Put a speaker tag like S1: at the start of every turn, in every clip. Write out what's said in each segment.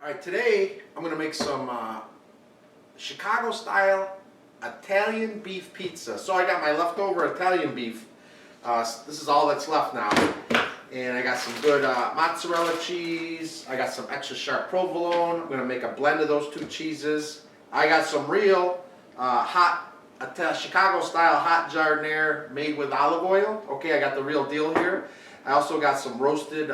S1: Alright, today I'm going to make some Chicago style Italian beef pizza. So I got my leftover Italian beef. This is all that's left now. And I got some good mozzarella cheese. I got some extra sharp provolone. I'm going to make a blend of those two cheeses. I got some real hot Chicago style hot giardiniera made with olive oil. Okay, I got the real deal here. I also got some roasted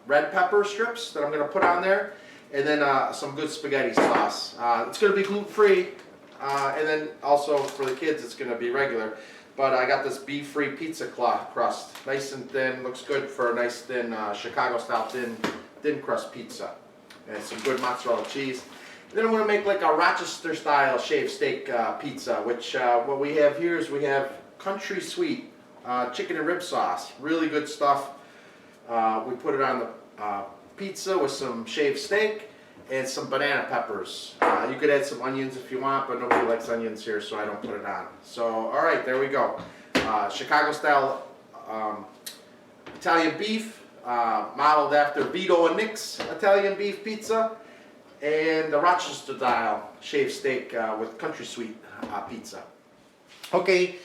S1: red pepper strips that I'm going to put on there. And then some good spaghetti sauce. It's going to be gluten-free, and then also for the kids it's going to be regular. But I got this beef-free pizza crust, nice and thin, looks good for a nice thin Chicago-style thin crust pizza. And some good mozzarella cheese. And then I'm going to make like a Rochester-style shaved steak pizza, which what we have here is we have country sweet chicken and rib sauce, really good stuff. We put it on the pizza with some shaved steak and some banana peppers. You could add some onions if you want, but nobody likes onions here, so I don't put it on. So, all right, there we go. Chicago style Italian beef, modeled after Vito and Nick's Italian beef pizza, and the Rochester style shaved steak with country sweet pizza. Okay,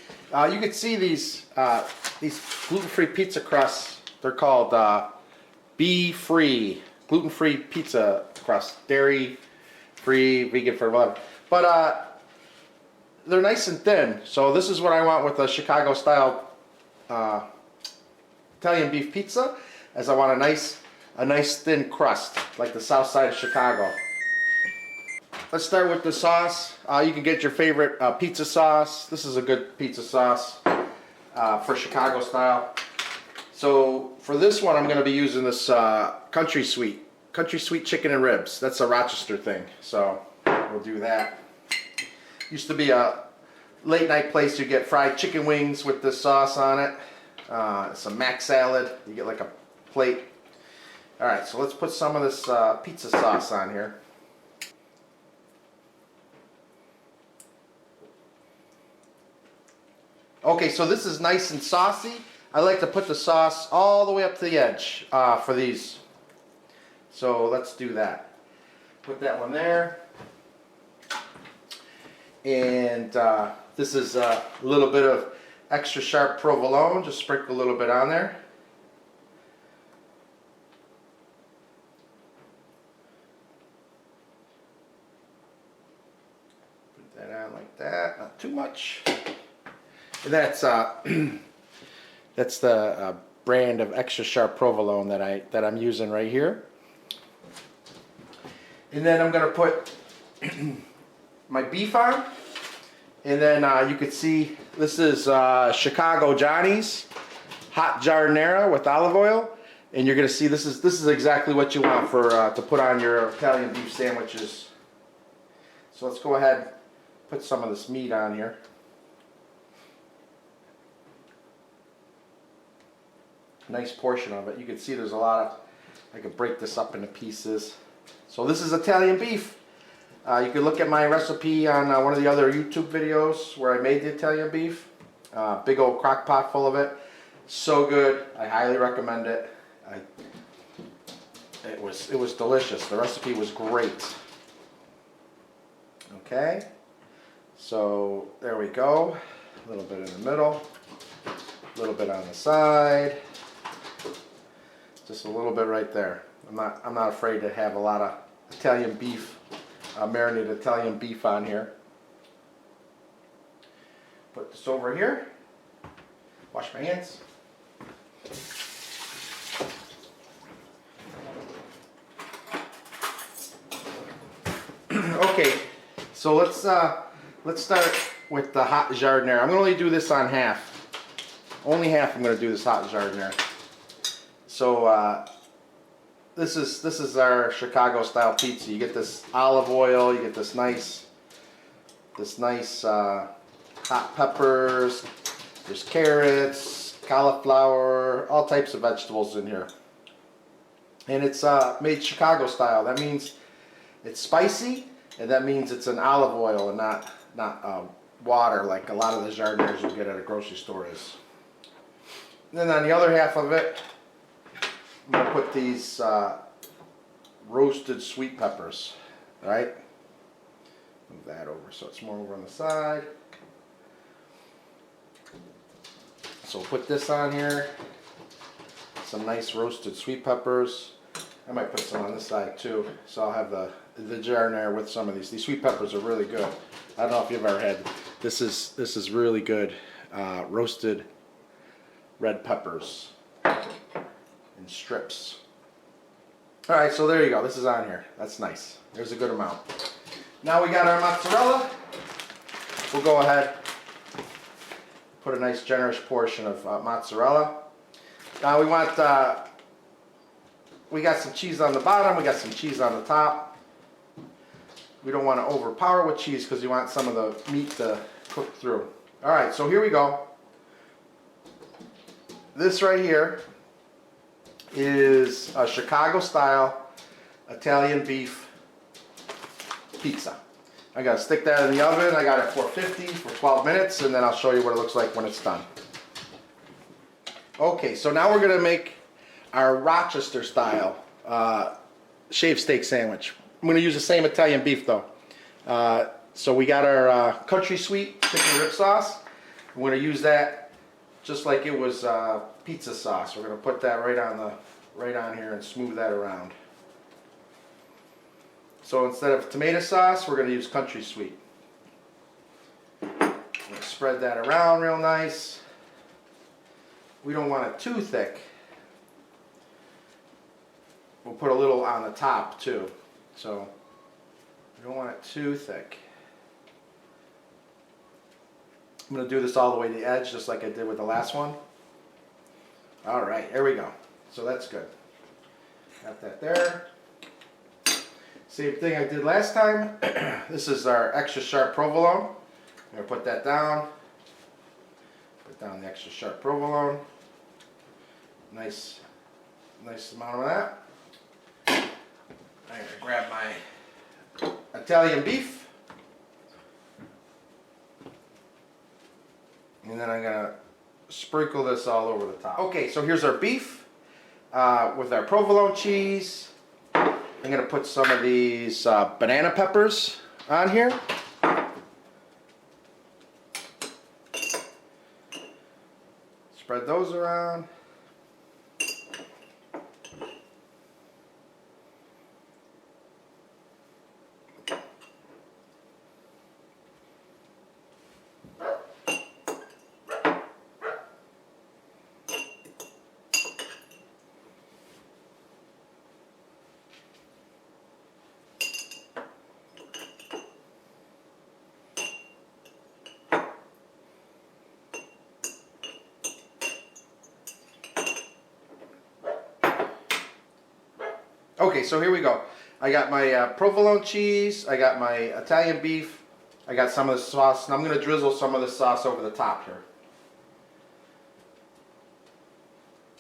S1: you can see these gluten-free pizza crusts. They're called bee-free, gluten-free pizza crust, dairy-free, vegan for whatever. But they're nice and thin. So this is what I want with a Chicago-style Italian beef pizza, as I want a nice thin crust, like the south side of Chicago. Let's start with the sauce. You can get your favorite pizza sauce. This is a good pizza sauce for Chicago style. So for this one, I'm going to be using this country sweet chicken and ribs. That's a Rochester thing, so we'll do that. Used to be a late night place. You get fried chicken wings with this sauce on it. Some mac salad. You get like a plate. All right, so let's put some of this pizza sauce on here. Okay, so this is nice and saucy. I like to put the sauce all the way up to the edge for these. So let's do that. Put that one there. And this is a little bit of extra sharp provolone. Just sprinkle a little bit on there. Put that on like that. Not too much. And that's that's the brand of extra sharp provolone that I'm using right here. And then I'm going to put my beef on. And then you can see this is Chicago Johnny's hot giardiniera with olive oil. And you're going to see this is exactly what you want for to put on your Italian beef sandwiches. So let's go ahead and put some of this meat on here. Nice portion of it. You can see there's a lot of, I could break this up into pieces. So this is Italian beef. You can look at my recipe on one of the other YouTube videos where I made the Italian beef. Big old crock pot full of it. So good. I highly recommend it. It was delicious. The recipe was great. Okay. So there we go. A little bit in the middle. A little bit on the side. Just a little bit right there. I'm not afraid to have a lot of Italian beef, marinated Italian beef on here. Put this over here. Wash my hands. Okay, so let's start with the hot giardiniera. I'm going to only do this on half. Only half I'm going to do this hot giardiniera. So this is our Chicago style pizza. You get this olive oil, you get this nice hot peppers, there's carrots, cauliflower, all types of vegetables in here. And it's made Chicago style. That means it's spicy, and that means it's an olive oil and not water like a lot of the giardinieras you get at a grocery store is. And then on the other half of it, I'm going to put these roasted sweet peppers. All right, move that over so it's more over on the side. So we'll put this on here. Some nice roasted sweet peppers. I might put some on this side too. So I'll have the jar in there with some of these. These sweet peppers are really good. I don't know if you've ever had. This is really good. Roasted red peppers in strips. All right, so there you go. This is on here. That's nice. There's a good amount. Now we got our mozzarella. We'll go ahead, put a nice generous portion of mozzarella. Now we want, we got some cheese on the bottom, we got some cheese on the top. We don't want to overpower with cheese because you want some of the meat to cook through. All right, so here we go. This right here is a Chicago-style Italian beef pizza. I gotta stick that in the oven. I got it at 450 for 12 minutes, and then I'll show you what it looks like when it's done. Okay, so now we're gonna make our Rochester-style shaved steak sandwich. I'm gonna use the same Italian beef though. So we got our country sweet chicken rib sauce. We're gonna use that just like it was pizza sauce. We're gonna put that right on here and smooth that around. So instead of tomato sauce, we're gonna use country sweet. Spread that around real nice. We don't want it too thick. We'll put a little on the top too. So we don't want it too thick. I'm going to do this all the way to the edge just like I did with the last one. Alright, here we go. So that's good. Got that there. Same thing I did last time. This is our extra sharp provolone. I'm going to put that down. Put down the extra sharp provolone. Nice amount of that. I'm going to grab my Italian beef. And then I'm going to sprinkle this all over the top. Okay, so here's our beef with our provolone cheese. I'm going to put some of these banana peppers on here. Spread those around. Okay, so here we go. I got my provolone cheese, I got my Italian beef, I got some of the sauce, and I'm going to drizzle some of the sauce over the top here.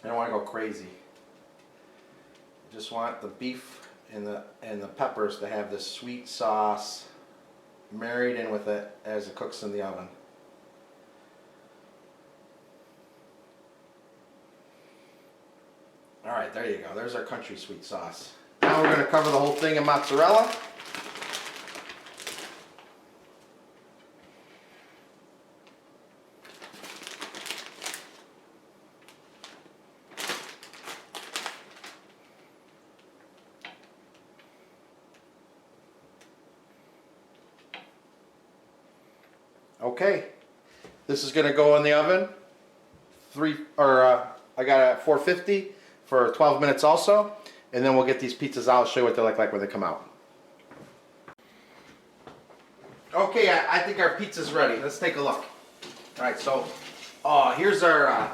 S1: I don't want to go crazy. I just want the beef and the peppers to have this sweet sauce married in with it as it cooks in the oven. Alright, there you go. There's our country sweet sauce. Now we're going to cover the whole thing in mozzarella. Okay, this is going to go in the oven. I got it at 450 for 12 minutes also, and then we'll get these pizzas out. I'll show you what they look like when they come out. Okay, I think our pizza's ready. Let's take a look. All right, so here's our.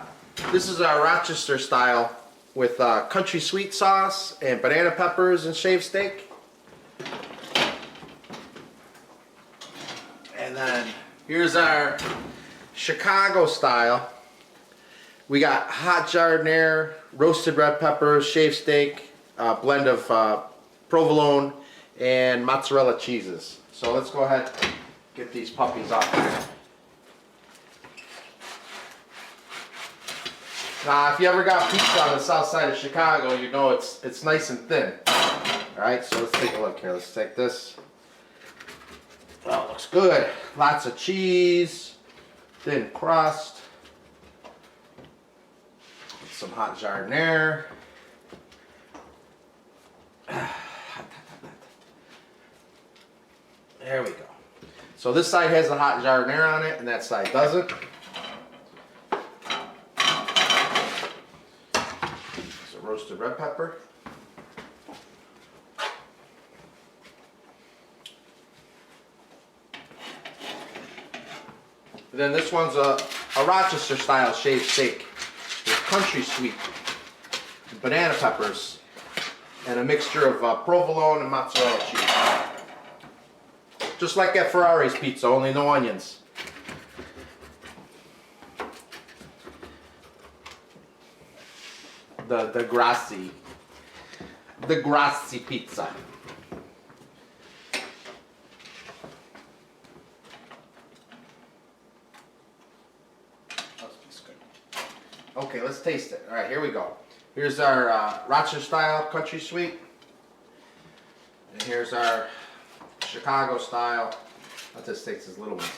S1: This is our Rochester style with country sweet sauce and banana peppers and shaved steak. And then here's our Chicago style. We got hot giardiniera, roasted red peppers, shaved steak, blend of provolone and mozzarella cheeses. So let's go ahead and get these puppies off here. Now, if you ever got pizza on the south side of Chicago, you know it's nice and thin. Alright, so let's take a look here. Let's take this. Oh, it looks good. Lots of cheese, thin crust, some hot jardiniere. There we go. So this side has the hot jardiniere on it, and that side doesn't. There's a roasted red pepper. And then this one's a Rochester style shaved steak with country sweet, banana peppers, and a mixture of provolone and mozzarella cheese. Just like at Ferrari's Pizza, only no onions. The Grassi pizza. Okay, let's taste it. All right, here we go. Here's our Rochester style country sweet, and here's our Chicago style. I'll just take these little ones.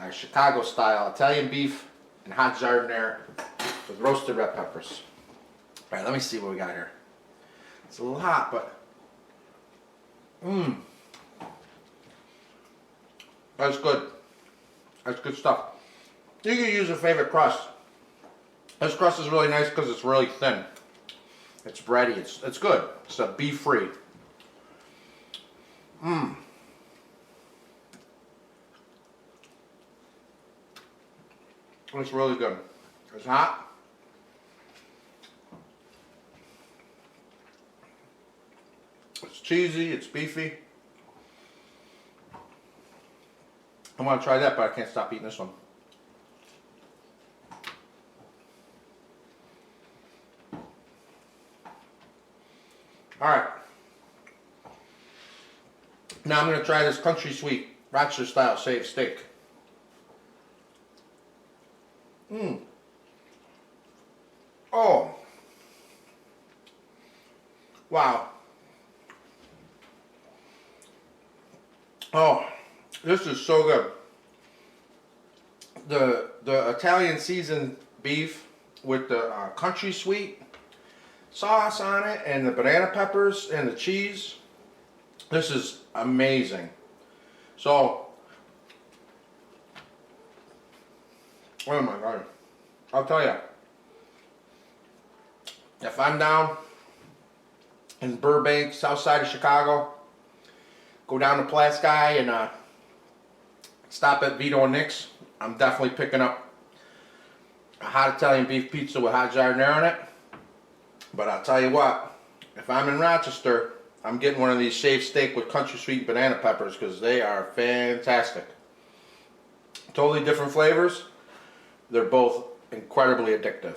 S1: Our Chicago style Italian beef and hot jardiniere with roasted red peppers. All right, let me see what we got here. It's a little hot, but that's good. That's good stuff. You can use your favorite crust. This crust is really nice because it's really thin. It's bready. It's good. It's a beef free. It's really good. It's hot. It's cheesy. It's beefy. I want to try that, but I can't stop eating this one. Alright, now I'm going to try this country sweet Rochester style shaved steak. Oh, wow. Oh, this is so good. The Italian seasoned beef with the country sweet sauce on it and the banana peppers and the cheese. This is amazing. So, oh my God, I'll tell you, if I'm down in Burbank, south side of Chicago, go down to Pulaski and stop at Vito and Nick's, I'm definitely picking up a hot Italian beef pizza with hot jardiniere on it. But I'll tell you what, if I'm in Rochester, I'm getting one of these shaved steak with country sweet banana peppers because they are fantastic. Totally different flavors. They're both incredibly addictive.